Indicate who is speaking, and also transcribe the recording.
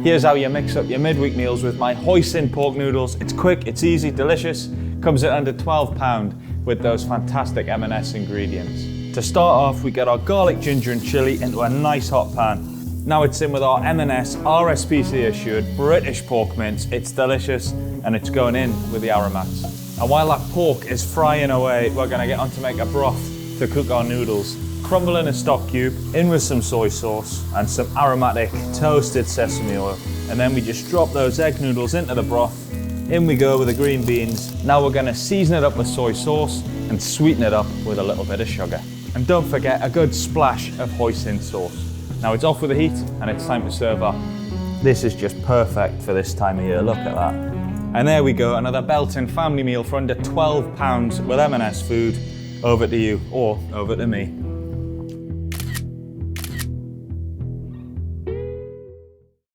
Speaker 1: Here's how you mix up your midweek meals with my Hoisin pork noodles. It's quick, it's easy, delicious, comes at under £12 with those fantastic M&S ingredients. To start off, we get our garlic, ginger and chilli into a nice hot pan. Now it's in with our M&S RSPC assured British pork mince. It's delicious and it's going in with the aromats. And while that pork is frying away, we're gonna get on to make a broth to cook our noodles. Crumble in a stock cube, in with some soy sauce and some aromatic toasted sesame oil. And then we just drop those egg noodles into the broth. In we go with the green beans. Now we're gonna season it up with soy sauce and sweeten it up with a little bit of sugar. And don't forget a good splash of hoisin sauce. Now it's off with the heat and it's time to serve up. This is just perfect for this time of year, look at that. And there we go, another belting family meal for under £12 with M&S food. Over to you, or over to me.